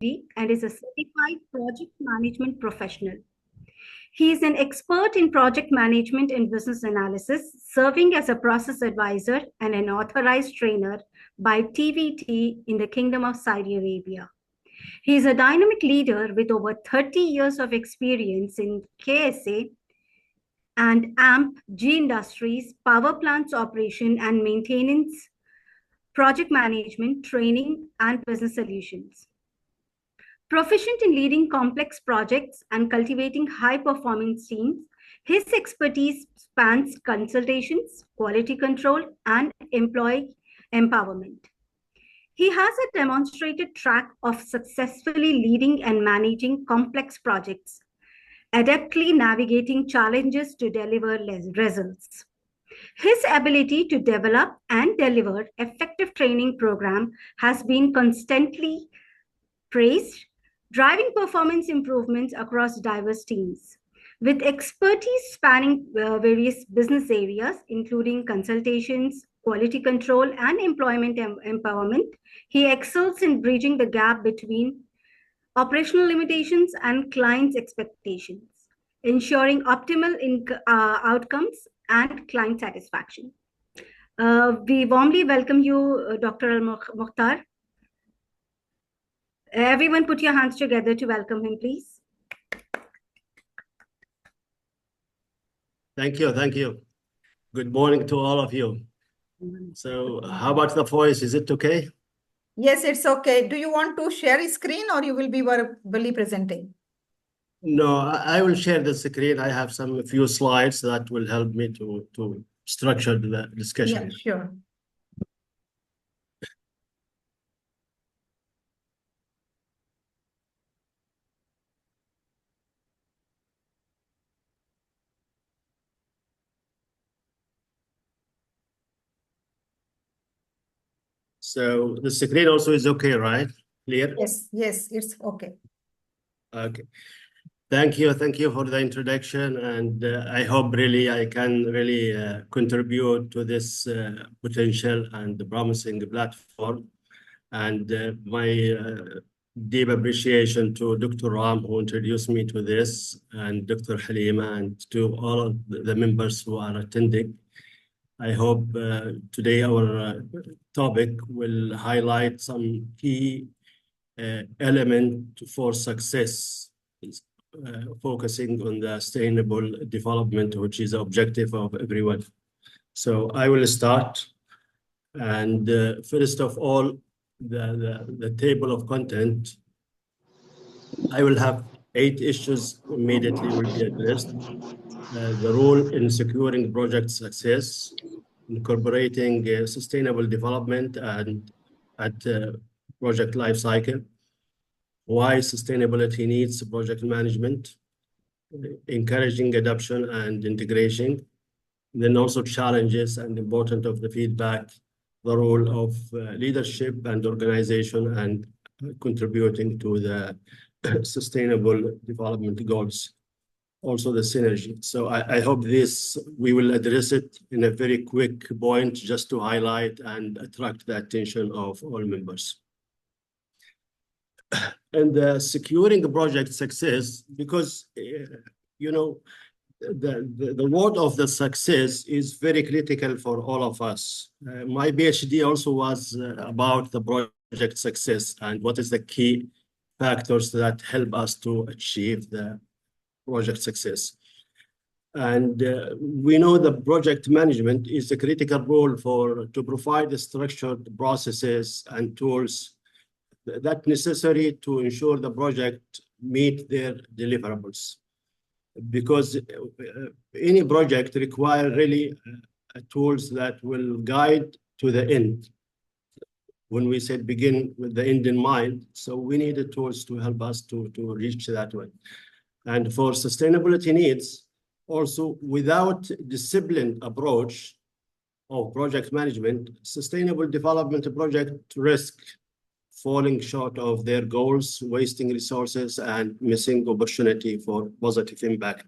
and is a certified project management professional. He is an expert in project management and business analysis, serving as a process advisor and an authorized trainer by TVT in the Kingdom of Saudi Arabia. He is a dynamic leader with over 30 years of experience in KSA and AMP, G Industries, power plants operation and maintenance, project management, training, and business solutions. Proficient in leading complex projects and cultivating high-performance teams, his expertise spans consultations, quality control, and employee empowerment. He has a demonstrated track of successfully leading and managing complex projects, adeptly navigating challenges to deliver results. His ability to develop and deliver effective training program has been constantly praised, driving performance improvements across diverse teams. With expertise spanning various business areas, including consultations, quality control, and employment empowerment, he excels in bridging the gap between operational limitations and clients' expectations, ensuring optimal outcomes and client satisfaction. We warmly welcome you, Dr. Mokhtar. Everyone put your hands together to welcome him, please. Thank you. Thank you. Good morning to all of you. So how about the voice? Is it okay? Yes, it's okay. Do you want to share a screen or you will be verbally presenting? No, I will share the screen. I have a few slides that will help me to structure the discussion. Yeah, sure. So the screen also is okay, right? Clear? Yes, it's okay. Okay. Thank you for the introduction, and I hope really I can really contribute to this potential and promising platform. And my deep appreciation to Dr. Ram, who introduced me to this, and Dr. Halima, and to all of the members who are attending. I hope today our topic will highlight some key element for success, focusing on the sustainable development, which is the objective of everyone. So I will start. And first of all, the table of content, I will have 8 issues immediately will be addressed. The role in securing project success, incorporating sustainable development and at project life cycle, why sustainability needs project management, encouraging adoption and integration, then also challenges and importance of the feedback, the role of leadership and organization and contributing to the sustainable development goals. Also the synergy. So I hope we will address it in a very quick point just to highlight and attract the attention of all members. And securing project success, because you know the word of the success is very critical for all of us. My PhD also was about the project success and what is the key factors that help us to achieve the project success. And we know the project management is a critical role to provide the structured processes and tools that necessary to ensure the project meet their deliverables. Because any project require really tools that will guide to the end. When we said begin with the end in mind, so we needed tools to help us to reach that one. And for sustainability needs, also without disciplined approach of project management, sustainable development project risk falling short of their goals, wasting resources, and missing opportunity for positive impact.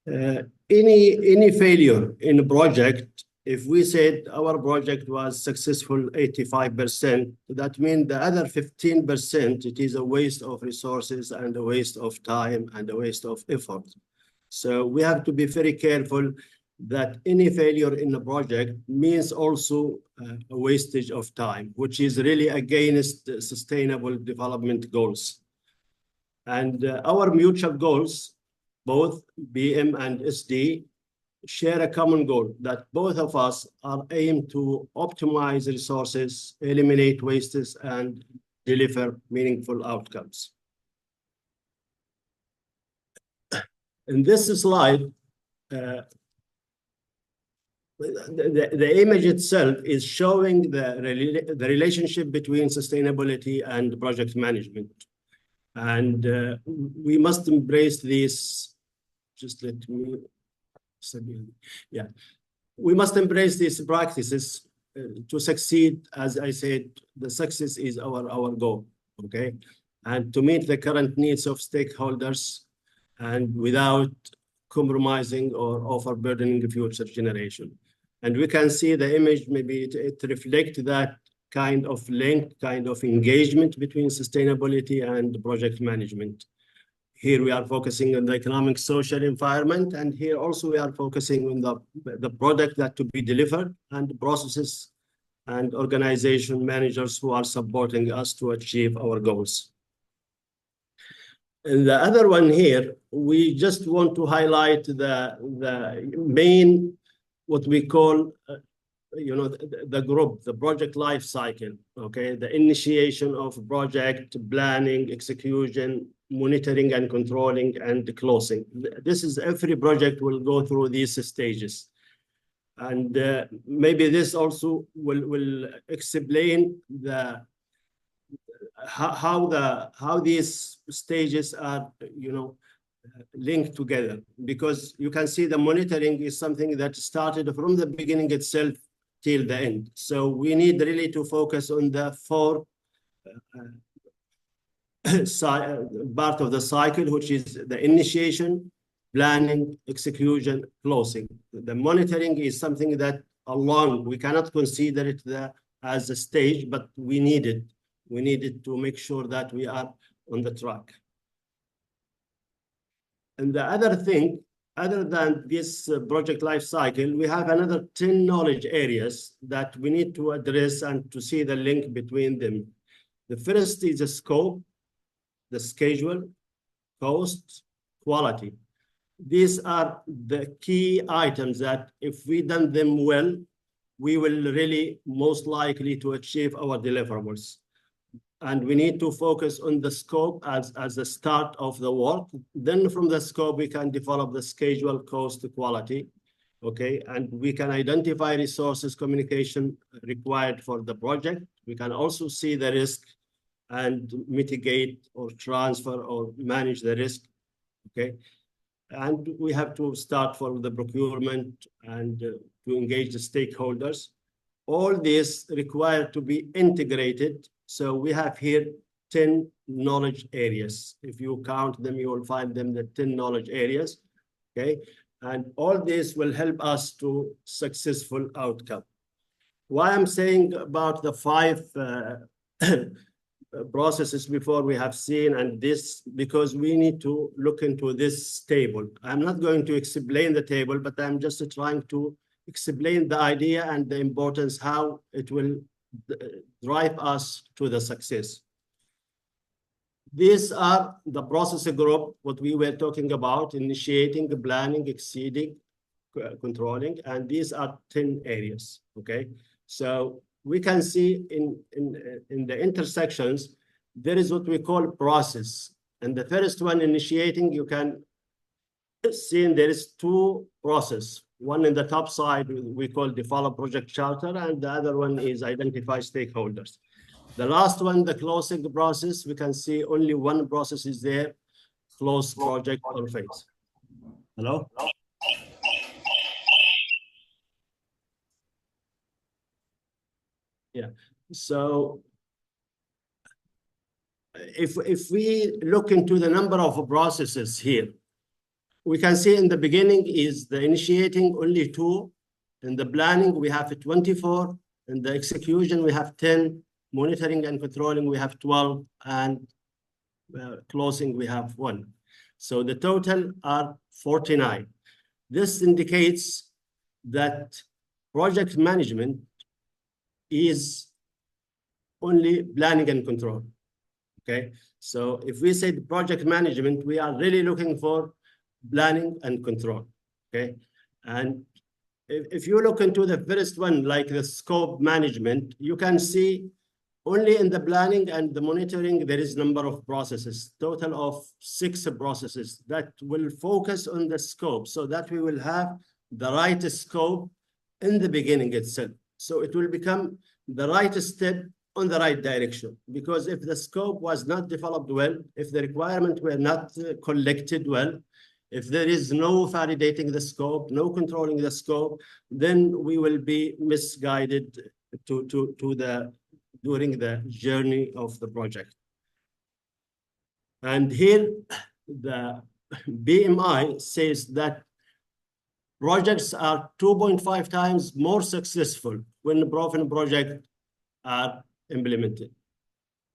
Any failure in a project if we said our project was successful 85%, that means the other 15%, it is a waste of resources and a waste of time and a waste of effort. So we have to be very careful that any failure in the project means also a wastage of time, which is really against sustainable development goals. And our mutual goals, both BM and SD, share a common goal that both of us are aimed to optimize resources, eliminate wastes, and deliver meaningful outcomes. In this slide, the image itself is showing the relationship between sustainability and project management. And we must embrace this. Just let me, yeah. We must embrace these practices to succeed. As I said, the success is our goal, okay? And to meet the current needs of stakeholders and without compromising or overburdening the future generation. And we can see the image, maybe it reflects that kind of link, kind of engagement between sustainability and project management. Here we are focusing on the economic, social environment, and here also we are focusing on the product that to be delivered and the processes and organization managers who are supporting us to achieve our goals. And the other one here, we just want to highlight the main, what we call, the group, the project life cycle, okay? The initiation of project, planning, execution, monitoring and controlling, and the closing. This is every project will go through these stages. And maybe this also will explain how these stages are, linked together, because you can see the monitoring is something that started from the beginning itself till the end. So we need really to focus on the four part of the cycle, which is the initiation, planning, execution, closing. The monitoring is something that alone, we cannot consider it as a stage, but we need it. We need it to make sure that we are on the track. And the other thing, other than this project life cycle, we have another 10 knowledge areas that we need to address and to see the link between them. The first is the scope, the schedule, cost, quality. These are the key items that if we done them well, we will really most likely to achieve our deliverables. And we need to focus on the scope as the start of the work. Then from the scope, we can develop the schedule, cost, quality, okay? And we can identify resources, communication required for the project. We can also see the risk and mitigate or transfer or manage the risk, okay? And we have to start from the procurement and to engage the stakeholders. All this required to be integrated. So we have here 10 knowledge areas. If you count them, you will find them the 10 knowledge areas, okay? And all this will help us to successful outcome. Why I'm saying about the 5 processes before we have seen, and this, because we need to look into this table. I'm not going to explain the table, but I'm just trying to explain the idea and the importance, how it will drive us to the success. These are the process group, what we were talking about, initiating, planning, exceeding, controlling, and these are 10 areas, okay? So we can see in the intersections, there is what we call process. And the first one, initiating, you can see there is 2 processes. One in the top side, we call develop project charter, and the other one is identify stakeholders. The last one, the closing process, we can see only one process is there, close project or phase. Hello? Yeah, so if we look into the number of processes here, we can see in the beginning is the initiating only 2, In the planning, we have 24. In the execution, we have 10. Monitoring and controlling, we have 12. And closing, we have 1. So the total are 49. This indicates that project management is only planning and control. Okay, so if we say the project management, we are really looking for planning and control. Okay, and if you look into the first one, like the scope management, you can see only in the planning and the monitoring, there is number of processes, total of 6 processes that will focus on the scope so that we will have the right scope in the beginning itself. So it will become the right step on the right direction, because if the scope was not developed well, if the requirements were not collected well, if there is no validating the scope, no controlling the scope, then we will be misguided during the journey of the project. And here the BMI says that projects are 2.5 times more successful when proven projects are implemented.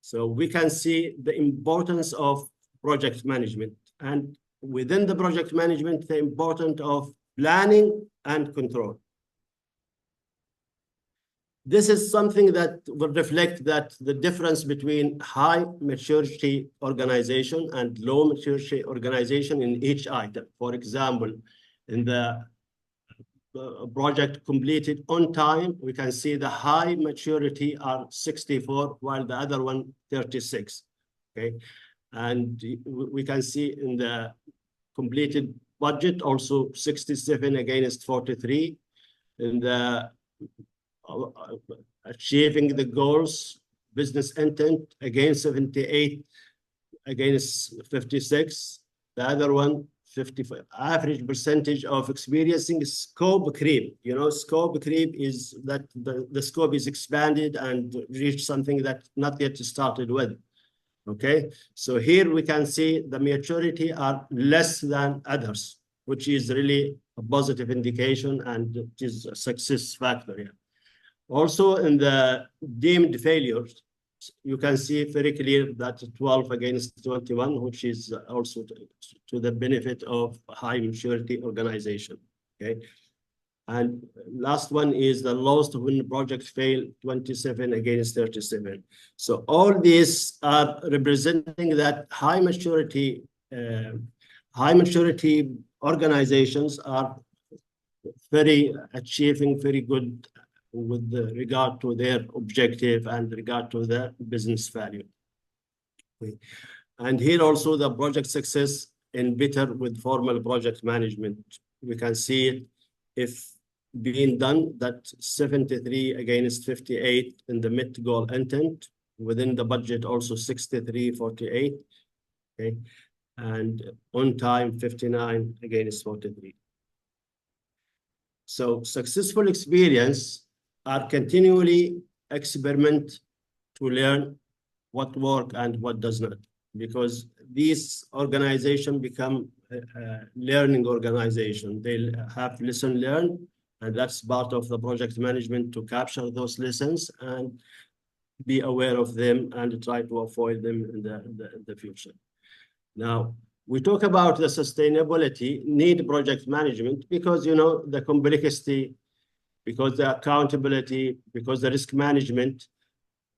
So we can see the importance of project management, and within the project management, the importance of planning and control. This is something that will reflect that the difference between high maturity organization and low maturity organization in each item. For example, in the project completed on time, we can see the high maturity are 64, while the other one 36. Okay, and we can see in the completed budget also 67 against 43. In the achieving the goals, business intent, again 78 against 56. The other one 55. Average percentage of experiencing scope creep. You know, scope creep is that the scope is expanded and reached something that not yet started with. Okay, so here we can see the maturity are less than others, which is really a positive indication, and it is a success factor here. Also, in the deemed failures, you can see very clear that 12 against 21, which is also to the benefit of high maturity organization. Okay, and last one is the lost when project fail, 27 against 37. So all these are representing that high maturity organizations are achieving very good with regard to their objective and regard to the business value. Okay. And here also the project success in better with formal project management. We can see it if being done that 73 against 58 in the mid goal intent, within the budget also 63-48, okay, and on time 59 against 43. So successful experience are continually experiment to learn what work and what does not, because these organizations become a learning organization. They have lesson learned, and that's part of the project management to capture those lessons and be aware of them and try to avoid them in the future. Now, we talk about the sustainability need project management because, you know, the complexity, because the accountability, because the risk management,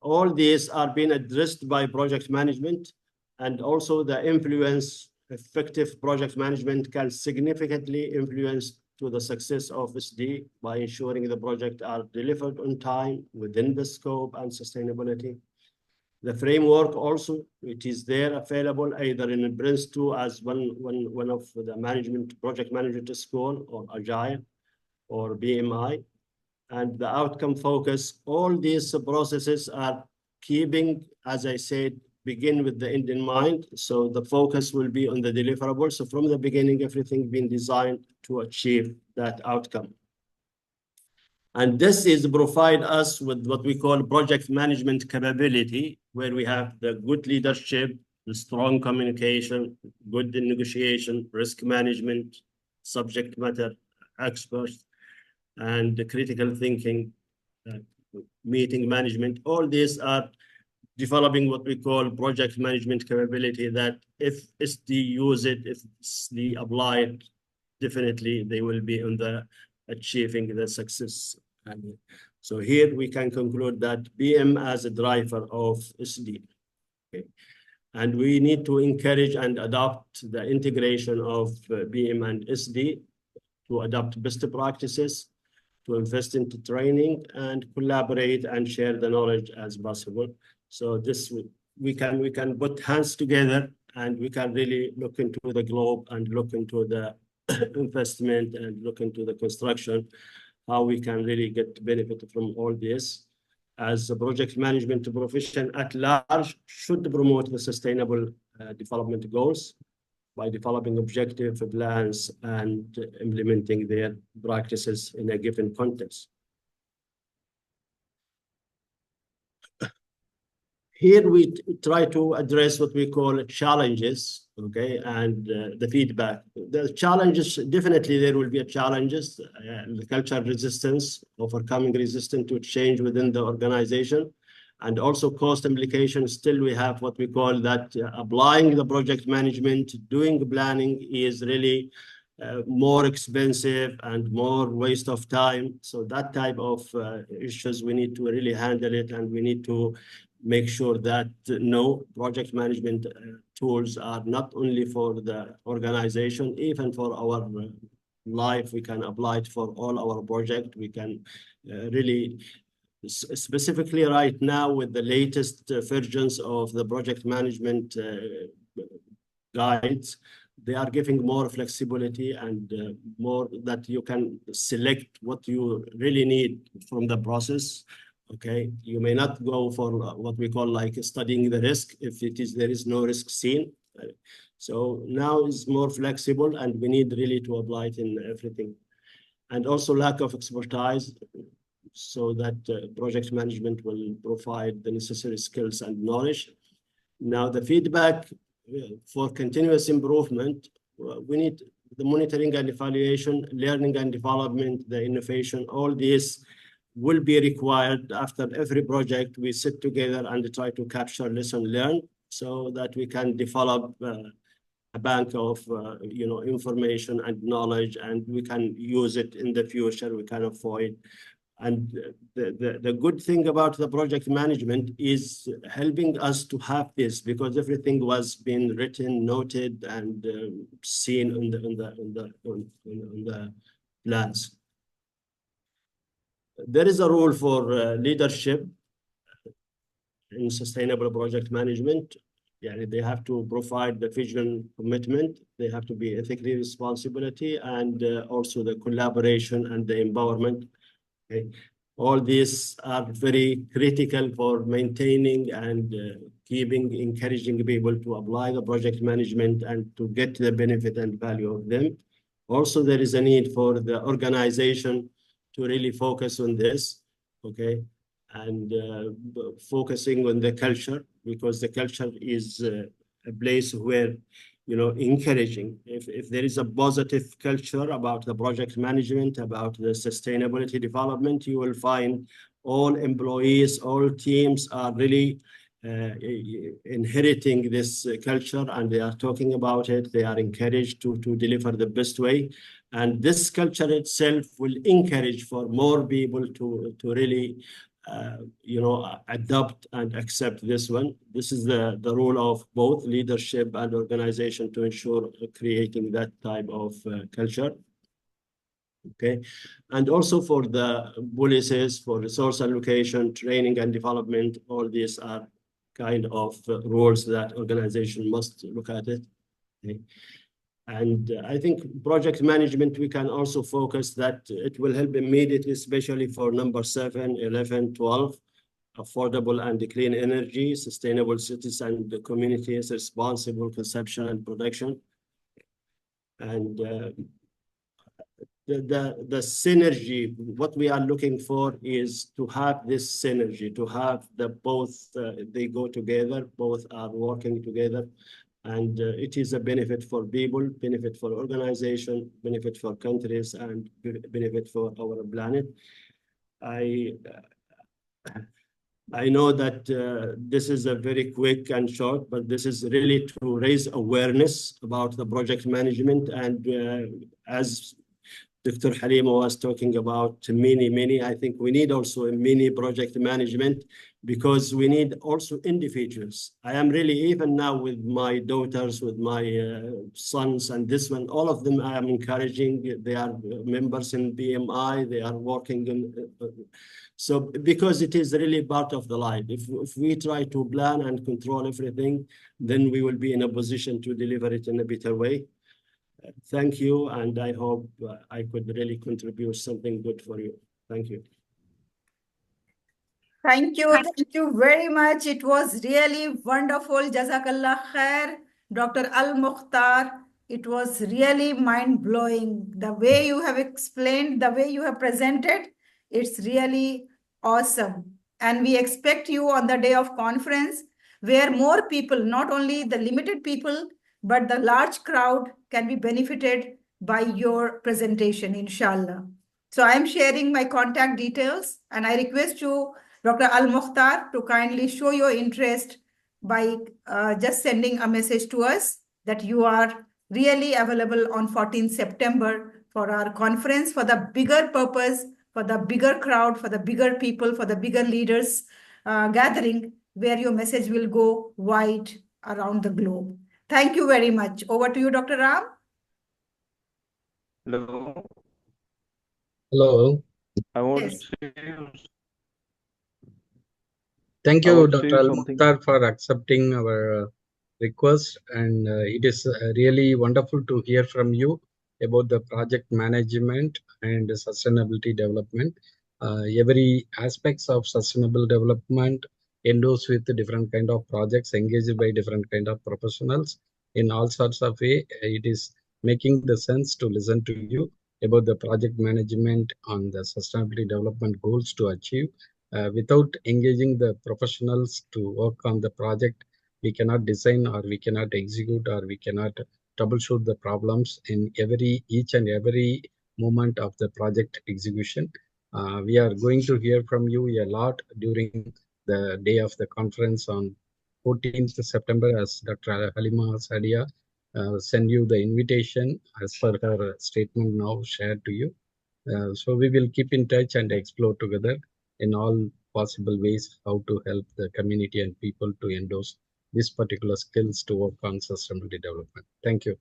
all these are being addressed by project management, and also the influence, effective project management can significantly influence to the success of SD by ensuring the project are delivered on time within the scope and sustainability. The framework also, it is there available either in Prince2 as one of the management project management school, or Agile, or BMI. And the outcome focus, all these processes are keeping, as I said, begin with the end in mind. So the focus will be on the deliverable. So from the beginning, everything being designed to achieve that outcome. And this is provide us with what we call project management capability, where we have the good leadership, the strong communication, good negotiation, risk management, subject matter experts, and the critical thinking, meeting management. All these are developing what we call project management capability, that if SD use it, if SD apply it, definitely they will be on the achieving the success. And so here we can conclude that BM as a driver of SD. Okay. And we need to encourage and adopt the integration of BM and SD to adopt best practices, to invest into training and collaborate and share the knowledge as possible. So this we can put hands together and we can really look into the globe and look into the investment and look into the construction, how we can really get benefit from all this. As a project management profession at large should promote the sustainable development goals by developing objective plans and implementing their practices in a given context. Here we try to address what we call challenges, okay, and the feedback. The challenges, definitely there will be challenges, the cultural resistance, overcoming resistance to change within the organization, and also cost implications. Still, we have what we call that applying the project management, doing planning is really more expensive and more waste of time. So that type of issues, we need to really handle it, and we need to make sure that no project management tools are not only for the organization, even for our life, we can apply it for all our project. We can really, specifically right now with the latest versions of the project management guides, they are giving more flexibility and more that you can select what you really need from the process. Okay, you may not go for what we call like studying the risk if there is no risk seen. So now it's more flexible and we need really to apply it in everything. And also lack of expertise, so that project management will provide the necessary skills and knowledge. Now the feedback for continuous improvement, we need the monitoring and evaluation, learning and development, the innovation, all these will be required after every project. We sit together and try to capture lesson learned so that we can develop a bank of information and knowledge, and we can use it in the future. We can avoid. And the good thing about the project management is helping us to have this, because everything was being written, noted, and seen on the plans. There is a role for leadership in sustainable project management. Yeah, they have to provide the vision, commitment. They have to be ethically responsibility, and also the collaboration and the empowerment. Okay. All these are very critical for maintaining and encouraging people to apply the project management and to get the benefit and value of them. Also, there is a need for the organization to really focus on this, okay, and focusing on the culture, because the culture is a place where, encouraging. If there is a positive culture about the project management, about the sustainability development, you will find all employees, all teams are really inheriting this culture, and they are talking about it. They are encouraged to deliver the best way. And this culture itself will encourage for more people to really, adopt and accept this one. This is the role of both leadership and organization to ensure creating that type of culture. Okay, and also for the policies, for resource allocation, training and development, all these are kind of roles that organization must look at it. Okay. And I think project management, we can also focus that it will help immediately, especially for number 7, 11, 12, affordable and clean energy, sustainable cities and communities, responsible consumption and production. And the synergy, what we are looking for is to have this synergy, to have the both, they go together, both are working together. And it is a benefit for people, benefit for organization, benefit for countries, and benefit for our planet. I know that this is a very quick and short, but this is really to raise awareness about the project management. And as Dr. Halima was talking about many, I think we need also a mini project management, because we need also individuals. I am really, even now with my daughters, with my sons, and this one, all of them I am encouraging. They are members in BMI, they are working in, so because it is really part of the life. If we try to plan and control everything, then we will be in a position to deliver it in a better way. Thank you, and I hope I could really contribute something good for you. Thank you. Thank you very much. It was really wonderful. Jazakallah khair, Dr. Mokhtar. It was really mind-blowing. The way you have explained, the way you have presented, it's really awesome. And we expect you on the day of conference, where more people, not only the limited people, but the large crowd can be benefited by your presentation, inshallah. So I'm sharing my contact details, and I request you, Dr. Mokhtar, to kindly show your interest by just sending a message to us that you are really available on 14th September for our conference, for the bigger purpose, for the bigger crowd, for the bigger people, for the bigger leaders gathering, where your message will go wide around the globe. Thank you very much. Over to you, Dr. Ram. Hello. Hello. I want Yes. to say Thank I you, want to say Dr. Al something. Mokhtar, for accepting our request. And it is really wonderful to hear from you about the project management and sustainability development. Every aspects of sustainable development endorsed with different kind of projects, engaged by different kind of professionals in all sorts of way. It is making the sense to listen to you about the project management on the sustainability development goals to achieve. Without engaging the professionals to work on the project, we cannot design, or we cannot execute, or we cannot troubleshoot the problems in each and every moment of the project execution. We are going to hear from you a lot during the day of the conference on 14th September, as Dr. Halima Sadia send you the invitation as per her statement now shared to you. So we will keep in touch and explore together in all possible ways how to help the community and people to endorse these particular skills to work on sustainability development. Thank you.